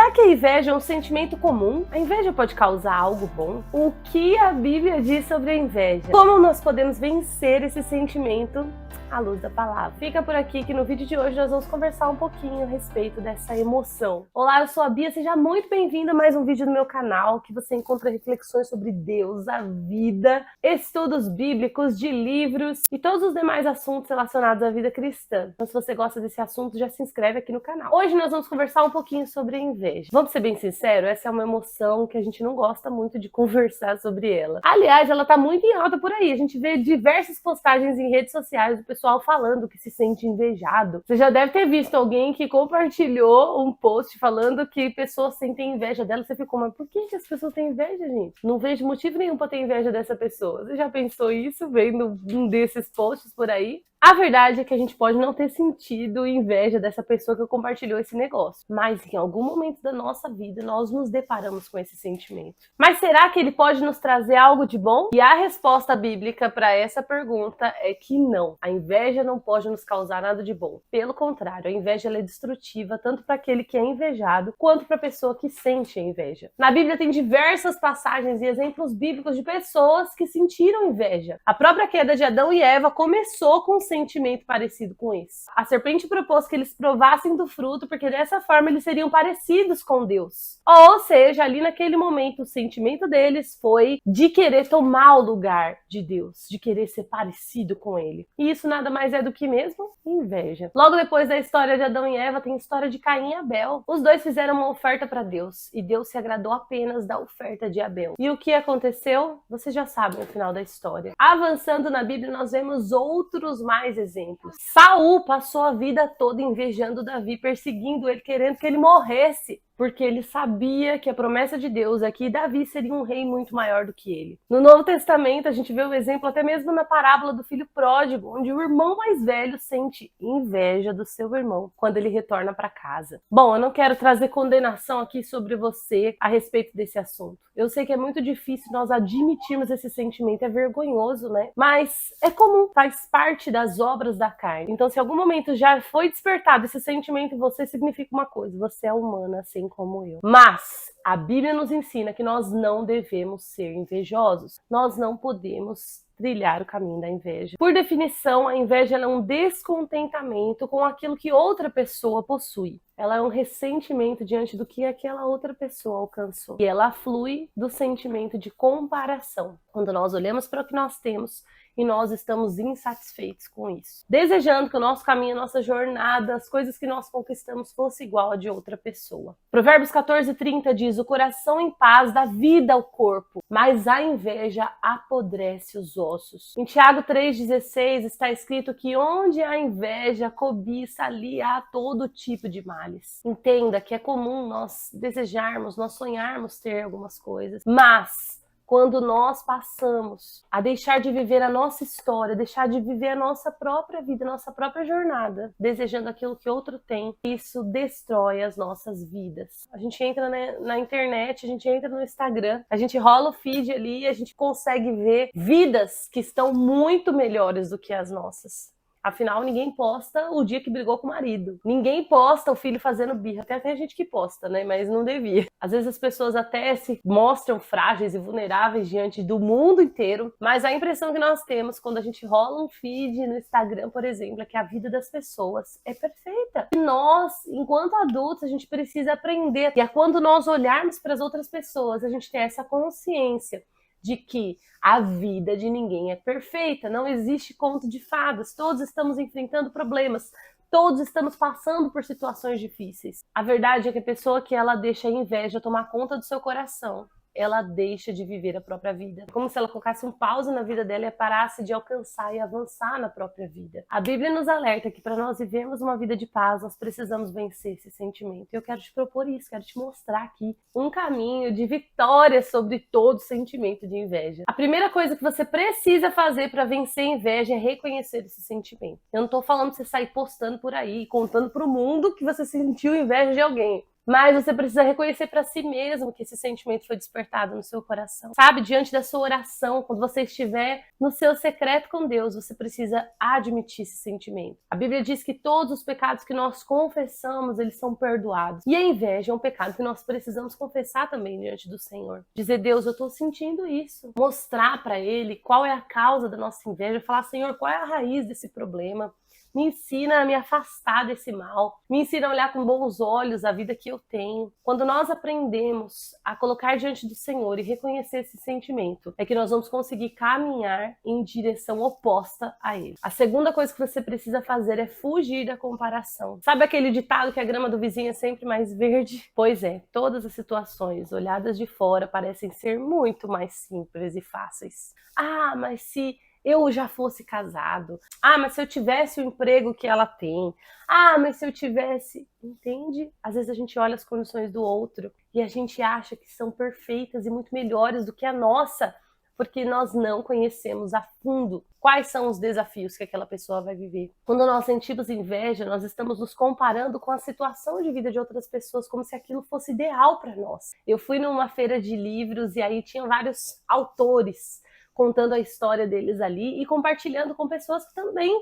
Será que a inveja é um sentimento comum? A inveja pode causar algo bom? O que a Bíblia diz sobre a inveja? Como nós podemos vencer esse sentimento à luz da palavra? Fica por aqui que no vídeo de hoje nós vamos conversar um pouquinho a respeito dessa emoção. Olá, eu sou a Bia, seja muito bem-vinda a mais um vídeo no meu canal, que você encontra reflexões sobre Deus, a vida, estudos bíblicos de livros e todos os demais assuntos relacionados à vida cristã. Então, se você gosta desse assunto, já se inscreve aqui no canal. Hoje nós vamos conversar um pouquinho sobre a inveja. Vamos ser bem sinceros, essa é uma emoção que a gente não gosta muito de conversar sobre ela. Aliás, ela tá muito em alta por aí. A gente vê diversas postagens em redes sociais do pessoal falando que se sente invejado. Você já deve ter visto alguém que compartilhou um post falando que pessoas sentem inveja dela. Você ficou, mas por que as pessoas têm inveja, gente? Não vejo motivo nenhum pra ter inveja dessa pessoa. Você já pensou isso vendo um desses posts por aí? A verdade é que a gente pode não ter sentido inveja dessa pessoa que compartilhou esse negócio, mas em algum momento da nossa vida nós nos deparamos com esse sentimento. Mas será que ele pode nos trazer algo de bom? E a resposta bíblica para essa pergunta é que não. A inveja não pode nos causar nada de bom. Pelo contrário, a inveja ela é destrutiva tanto para aquele que é invejado quanto para a pessoa que sente a inveja. Na Bíblia tem diversas passagens e exemplos bíblicos de pessoas que sentiram inveja. A própria queda de Adão e Eva começou com um sentimento parecido com esse. A serpente propôs que eles provassem do fruto, porque dessa forma eles seriam parecidos com Deus. Ou seja, ali naquele momento o sentimento deles foi de querer tomar o lugar de Deus, de querer ser parecido com ele. E isso nada mais é do que mesmo inveja. Logo depois da história de Adão e Eva tem a história de Caim e Abel. Os dois fizeram uma oferta para Deus e Deus se agradou apenas da oferta de Abel. E o que aconteceu? Você já sabe no final da história. Avançando na Bíblia nós vemos outros mais exemplos. Saul passou a vida toda invejando Davi, perseguindo ele, querendo que ele morresse, porque ele sabia que a promessa de Deus é que Davi seria um rei muito maior do que ele. No Novo Testamento, a gente vê o exemplo até mesmo na parábola do filho pródigo, onde o irmão mais velho sente inveja do seu irmão quando ele retorna para casa. Bom, eu não quero trazer condenação aqui sobre você a respeito desse assunto. Eu sei que é muito difícil nós admitirmos esse sentimento, é vergonhoso, né? Mas é comum, faz parte das obras da carne. Então, se em algum momento já foi despertado esse sentimento em você, significa uma coisa: você é humana, assim como eu. Mas a Bíblia nos ensina que nós não devemos ser invejosos. Nós não podemos trilhar o caminho da inveja. Por definição, a inveja é um descontentamento com aquilo que outra pessoa possui. Ela é um ressentimento diante do que aquela outra pessoa alcançou. E ela flui do sentimento de comparação. Quando nós olhamos para o que nós temos e nós estamos insatisfeitos com isso, desejando que o nosso caminho, a nossa jornada, as coisas que nós conquistamos fosse igual a de outra pessoa. Provérbios 14:30 diz: o coração em paz dá vida ao corpo, mas a inveja apodrece os ossos. Em Tiago 3,16 está escrito que onde há inveja, cobiça, ali há todo tipo de males. Entenda que é comum nós desejarmos, nós sonharmos ter algumas coisas, mas quando nós passamos a deixar de viver a nossa história, deixar de viver a nossa própria vida, a nossa própria jornada, desejando aquilo que outro tem, isso destrói as nossas vidas. A gente entra na internet, a gente entra no Instagram, a gente rola o feed ali e a gente consegue ver vidas que estão muito melhores do que as nossas. Afinal, ninguém posta o dia que brigou com o marido. Ninguém posta o filho fazendo birra. Até tem gente que posta, né? Mas não devia. Às vezes as pessoas até se mostram frágeis e vulneráveis diante do mundo inteiro. Mas a impressão que nós temos quando a gente rola um feed no Instagram, por exemplo, é que a vida das pessoas é perfeita. E nós, enquanto adultos, a gente precisa aprender. E é quando nós olharmos para as outras pessoas, a gente tem essa consciência de que a vida de ninguém é perfeita, não existe conto de fadas, todos estamos enfrentando problemas, todos estamos passando por situações difíceis. A verdade é que a pessoa que ela deixa a inveja tomar conta do seu coração, ela deixa de viver a própria vida. Como se ela colocasse um pause na vida dela e parasse de alcançar e avançar na própria vida. A Bíblia nos alerta que para nós vivermos uma vida de paz, nós precisamos vencer esse sentimento. E eu quero te propor isso, quero te mostrar aqui um caminho de vitória sobre todo sentimento de inveja. A primeira coisa que você precisa fazer para vencer a inveja é reconhecer esse sentimento. Eu não tô falando de você sair postando por aí, contando pro mundo que você sentiu inveja de alguém. Mas você precisa reconhecer para si mesmo que esse sentimento foi despertado no seu coração. Sabe, diante da sua oração, quando você estiver no seu secreto com Deus, você precisa admitir esse sentimento. A Bíblia diz que todos os pecados que nós confessamos, eles são perdoados. E a inveja é um pecado que nós precisamos confessar também diante do Senhor. Dizer, Deus, eu estou sentindo isso. Mostrar para Ele qual é a causa da nossa inveja. Falar, Senhor, qual é a raiz desse problema? Me ensina a me afastar desse mal. Me ensina a olhar com bons olhos a vida que eu tenho. Quando nós aprendemos a colocar diante do Senhor e reconhecer esse sentimento, é que nós vamos conseguir caminhar em direção oposta a Ele. A segunda coisa que você precisa fazer é fugir da comparação. Sabe aquele ditado que a grama do vizinho é sempre mais verde? Pois é, todas as situações olhadas de fora parecem ser muito mais simples e fáceis. Ah, mas se eu já fosse casado. Ah, mas se eu tivesse o emprego que ela tem. Ah, mas se eu tivesse... Entende? Às vezes a gente olha as condições do outro e a gente acha que são perfeitas e muito melhores do que a nossa, porque nós não conhecemos a fundo quais são os desafios que aquela pessoa vai viver. Quando nós sentimos inveja, nós estamos nos comparando com a situação de vida de outras pessoas, como se aquilo fosse ideal para nós. Eu fui numa feira de livros e aí tinha vários autores contando a história deles ali e compartilhando com pessoas que também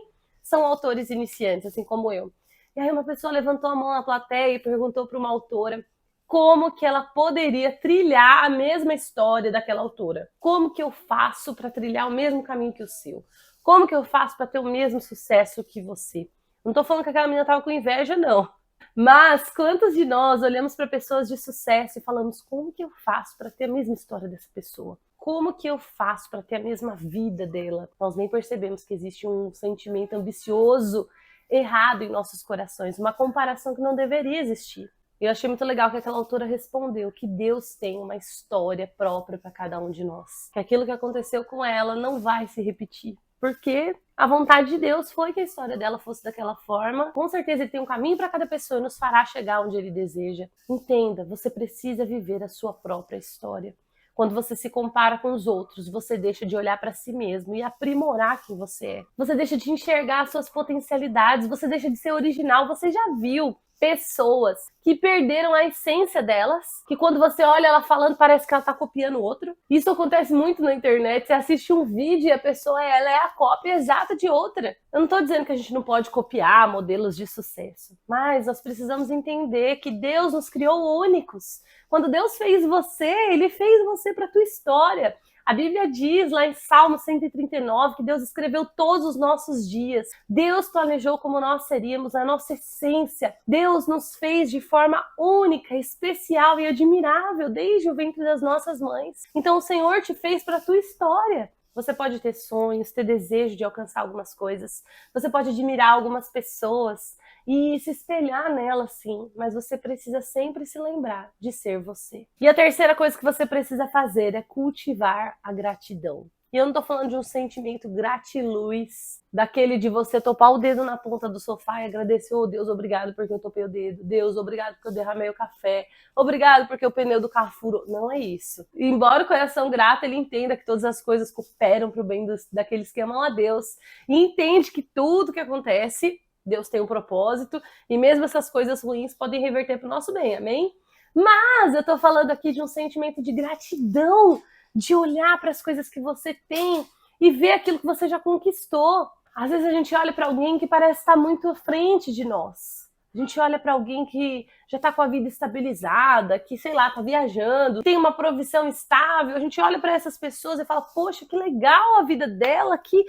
são autores iniciantes, assim como eu. E aí uma pessoa levantou a mão na plateia e perguntou para uma autora como que ela poderia trilhar a mesma história daquela autora. Como que eu faço para trilhar o mesmo caminho que o seu? Como que eu faço para ter o mesmo sucesso que você? Não estou falando que aquela menina estava com inveja, não. Mas quantos de nós olhamos para pessoas de sucesso e falamos, como que eu faço para ter a mesma história dessa pessoa? Como que eu faço para ter a mesma vida dela? Nós nem percebemos que existe um sentimento ambicioso, errado em nossos corações, uma comparação que não deveria existir. Eu achei muito legal que aquela autora respondeu que Deus tem uma história própria para cada um de nós. Que aquilo que aconteceu com ela não vai se repetir. Porque a vontade de Deus foi que a história dela fosse daquela forma. Com certeza Ele tem um caminho para cada pessoa e nos fará chegar onde Ele deseja. Entenda, você precisa viver a sua própria história. Quando você se compara com os outros, você deixa de olhar para si mesmo e aprimorar quem você é. Você deixa de enxergar as suas potencialidades, você deixa de ser original. Você já viu pessoas que perderam a essência delas, que quando você olha ela falando, parece que ela tá copiando o outro. Isso acontece muito na internet. Você assiste um vídeo e a pessoa ela é a cópia exata de outra. Eu não tô dizendo que a gente não pode copiar modelos de sucesso, mas nós precisamos entender que Deus nos criou únicos. Quando Deus fez você, Ele fez você para a tua história. A Bíblia diz lá em Salmo 139 que Deus escreveu todos os nossos dias. Deus planejou como nós seríamos, a nossa essência. Deus nos fez de forma única, especial e admirável desde o ventre das nossas mães. Então o Senhor te fez para a tua história. Você pode ter sonhos, ter desejo de alcançar algumas coisas. Você pode admirar algumas pessoas e se espelhar nela, sim, mas você precisa sempre se lembrar de ser você. E a terceira coisa que você precisa fazer é cultivar a gratidão. E eu não tô falando de um sentimento gratiluz, daquele de você topar o dedo na ponta do sofá e agradecer, oh Deus, obrigado porque eu topei o dedo, Deus, obrigado porque eu derramei o café, obrigado porque o pneu do carro furou. Não é isso. E embora o coração grato, ele entenda que todas as coisas cooperam pro bem daqueles que amam a Deus, e entende que tudo que acontece, Deus tem um propósito, e mesmo essas coisas ruins podem reverter para o nosso bem, amém? Mas eu tô falando aqui de um sentimento de gratidão, de olhar para as coisas que você tem e ver aquilo que você já conquistou. Às vezes a gente olha para alguém que parece estar muito à frente de nós. A gente olha para alguém que já está com a vida estabilizada, que, sei lá, está viajando, tem uma profissão estável. A gente olha para essas pessoas e fala, poxa, que legal a vida dela, que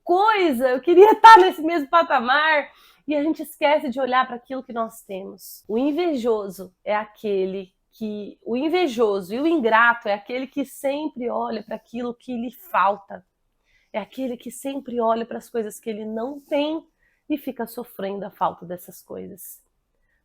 coisa, eu queria estar nesse mesmo patamar. E a gente esquece de olhar para aquilo que nós temos. O invejoso é aquele que... O invejoso e o ingrato é aquele que sempre olha para aquilo que lhe falta. É aquele que sempre olha para as coisas que ele não tem e fica sofrendo a falta dessas coisas.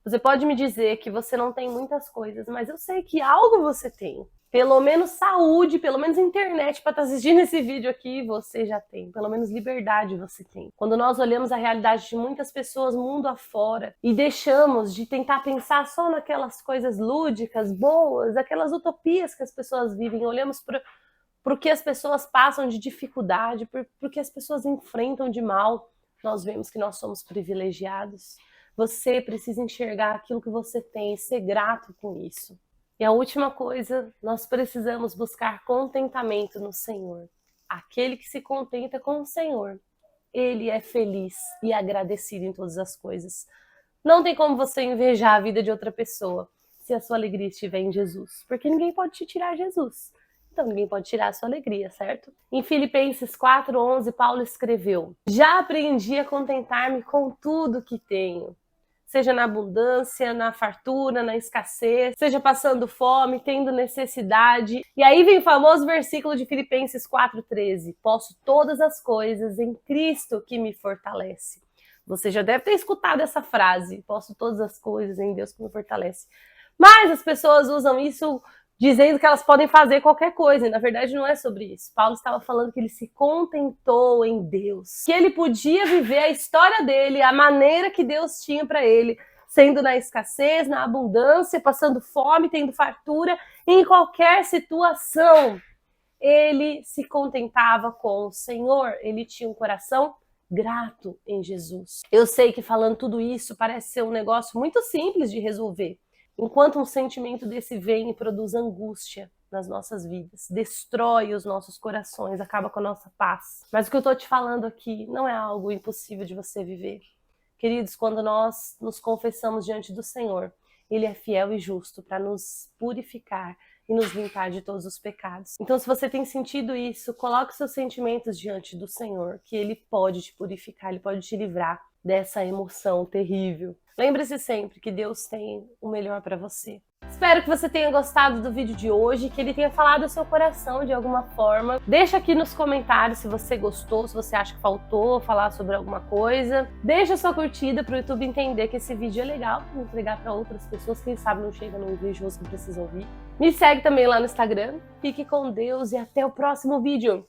Você pode me dizer que você não tem muitas coisas, mas eu sei que algo você tem. Pelo menos saúde, pelo menos internet para estar assistindo esse vídeo aqui, você já tem. Pelo menos liberdade você tem. Quando nós olhamos a realidade de muitas pessoas mundo afora e deixamos de tentar pensar só naquelas coisas lúdicas, boas, aquelas utopias que as pessoas vivem, olhamos para o que as pessoas passam de dificuldade, por que as pessoas enfrentam de mal, nós vemos que nós somos privilegiados. Você precisa enxergar aquilo que você tem e ser grato com isso. E a última coisa, nós precisamos buscar contentamento no Senhor. Aquele que se contenta com o Senhor, ele é feliz e agradecido em todas as coisas. Não tem como você invejar a vida de outra pessoa se a sua alegria estiver em Jesus, porque ninguém pode te tirar Jesus. Então ninguém pode tirar a sua alegria, certo? Em Filipenses 4:11, Paulo escreveu: Já aprendi a contentar-me com tudo que tenho. Seja na abundância, na fartura, na escassez, seja passando fome, tendo necessidade. E aí vem o famoso versículo de Filipenses 4:13. Posso todas as coisas em Cristo que me fortalece. Você já deve ter escutado essa frase. Posso todas as coisas em Deus que me fortalece. Mas as pessoas usam isso dizendo que elas podem fazer qualquer coisa, e na verdade não é sobre isso. Paulo estava falando que ele se contentou em Deus, que ele podia viver a história dele, a maneira que Deus tinha para ele, sendo na escassez, na abundância, passando fome, tendo fartura, em qualquer situação. Ele se contentava com o Senhor, ele tinha um coração grato em Jesus. Eu sei que falando tudo isso parece ser um negócio muito simples de resolver, enquanto um sentimento desse vem e produz angústia nas nossas vidas, destrói os nossos corações, acaba com a nossa paz. Mas o que eu estou te falando aqui não é algo impossível de você viver. Queridos, quando nós nos confessamos diante do Senhor, Ele é fiel e justo para nos purificar e nos limpar de todos os pecados. Então, se você tem sentido isso, coloque seus sentimentos diante do Senhor, que Ele pode te purificar, Ele pode te livrar dessa emoção terrível. Lembre-se sempre que Deus tem o melhor para você. Espero que você tenha gostado do vídeo de hoje, que ele tenha falado ao seu coração de alguma forma. Deixa aqui nos comentários se você gostou, se você acha que faltou falar sobre alguma coisa. Deixa sua curtida para o YouTube entender que esse vídeo é legal, para entregar para outras pessoas, quem sabe não chega num religioso que precisa ouvir. Me segue também lá no Instagram. Fique com Deus e até o próximo vídeo.